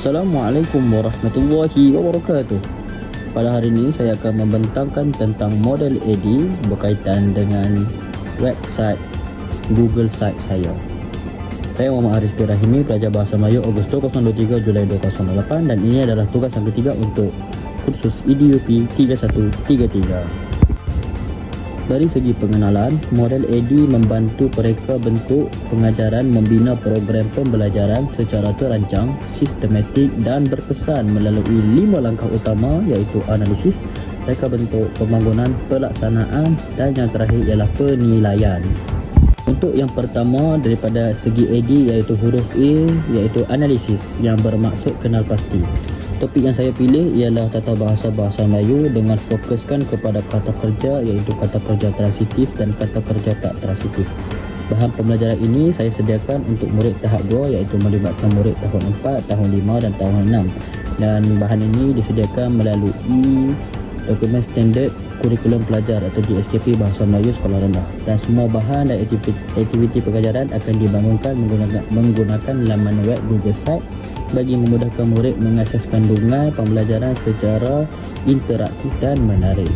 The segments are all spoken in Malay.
Assalamualaikum warahmatullahi wabarakatuh. Pada hari ini saya akan membentangkan tentang model AD berkaitan dengan website Google Site saya. Saya Muhammad Haris Rahimi, pelajar Bahasa Melayu Ogos 2023 Julai 2008, dan ini adalah tugas yang ketiga untuk kursus EDUP 3133. Dari segi pengenalan, model AD membantu mereka bentuk pengajaran membina program pembelajaran secara terancang, sistematik dan berkesan melalui 5 langkah utama, iaitu analisis, reka bentuk, pembangunan, pelaksanaan, dan yang terakhir ialah penilaian. Untuk yang pertama daripada segi AD, iaitu huruf A, iaitu analisis, yang bermaksud kenal pasti. Topik yang saya pilih ialah tata bahasa Bahasa Melayu dengan fokuskan kepada kata kerja, iaitu kata kerja transitif dan kata kerja tak transitif. Bahan pembelajaran ini saya sediakan untuk murid tahap 2, iaitu melibatkan murid tahun 4, tahun 5 dan tahun 6. Dan bahan ini disediakan melalui dokumen standard kurikulum pelajar atau DSKP Bahasa Melayu Sekolah Rendah. Dan semua bahan dan aktiviti pengajaran akan dibangunkan menggunakan laman web Google Site bagi memudahkan murid mengakses kandungan pembelajaran secara interaktif dan menarik.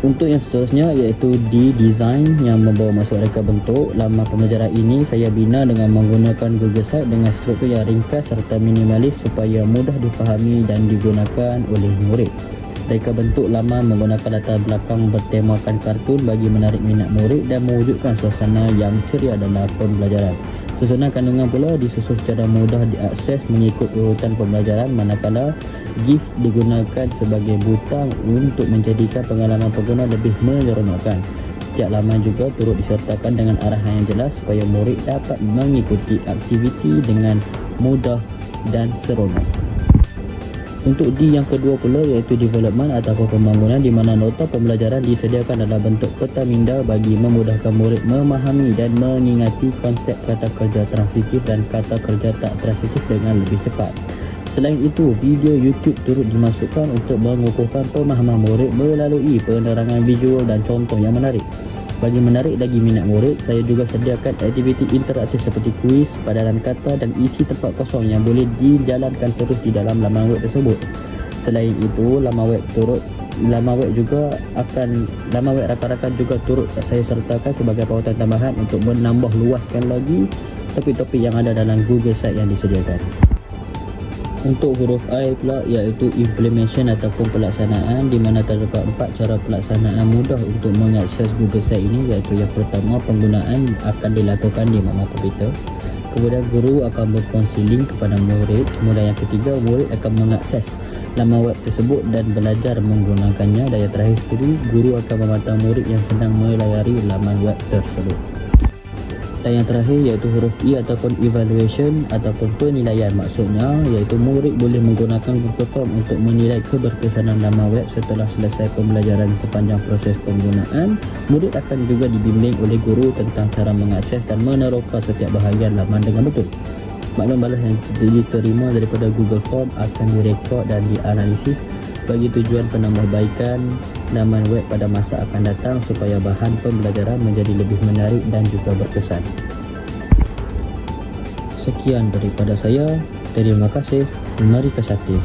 Untuk yang seterusnya, iaitu design yang membawa masuk reka bentuk. Laman pembelajaran ini saya bina dengan menggunakan Google Site dengan struktur yang ringkas serta minimalis supaya mudah difahami dan digunakan oleh murid. Reka bentuk laman menggunakan latar belakang bertemakan kartun bagi menarik minat murid dan mewujudkan suasana yang ceria dalam pembelajaran. Susunan kandungan pula disusun secara mudah diakses mengikut urutan pembelajaran, manakala GIF digunakan sebagai butang untuk menjadikan pengalaman pengguna lebih menyeronokkan. Setiap laman juga turut disertakan dengan arahan yang jelas supaya murid dapat mengikuti aktiviti dengan mudah dan seronok. Untuk D yang kedua pula, iaitu development ataupun pembangunan, di mana nota pembelajaran disediakan dalam bentuk peta minda bagi memudahkan murid memahami dan mengingati konsep kata kerja transitif dan kata kerja tak transitif dengan lebih cepat. Selain itu, video YouTube turut dimasukkan untuk mengukuhkan pemahaman murid melalui penerangan visual dan contoh yang menarik. Bagi menarik lagi minat murid, saya juga sediakan aktiviti interaktif seperti kuis, padanan kata dan isi tempat kosong yang boleh dijalankan terus di dalam laman web tersebut. Selain itu, laman web rakan-rakan juga turut saya sertakan sebagai pautan tambahan untuk menambah luaskan lagi topik-topik yang ada dalam Google Site yang disediakan. Untuk huruf I pula, iaitu implementation ataupun pelaksanaan, di mana terdapat 4 cara pelaksanaan mudah untuk mengakses Google Site ini, iaitu yang pertama, penggunaan akan dilakukan di makna komputer. Kemudian guru akan berkongsi link kepada murid. Kemudian yang ketiga, murid akan mengakses laman web tersebut dan belajar menggunakannya. Dan yang terakhir sekali, guru akan memantau murid yang sedang melayari laman web tersebut. Dan yang terakhir iaitu huruf E ataupun evaluation ataupun penilaian. Maksudnya iaitu murid boleh menggunakan Google Form untuk menilai keberkesanan laman web setelah selesai pembelajaran. Sepanjang proses penggunaan, murid akan juga dibimbing oleh guru tentang cara mengakses dan meneroka setiap bahagian laman dengan betul. Maklum balas yang diterima daripada Google Form akan direkod dan dianalisis bagi tujuan penambahbaikan laman web pada masa akan datang supaya bahan pembelajaran menjadi lebih menarik dan juga berkesan. Sekian daripada saya. Terima kasih. Mari ke Satih.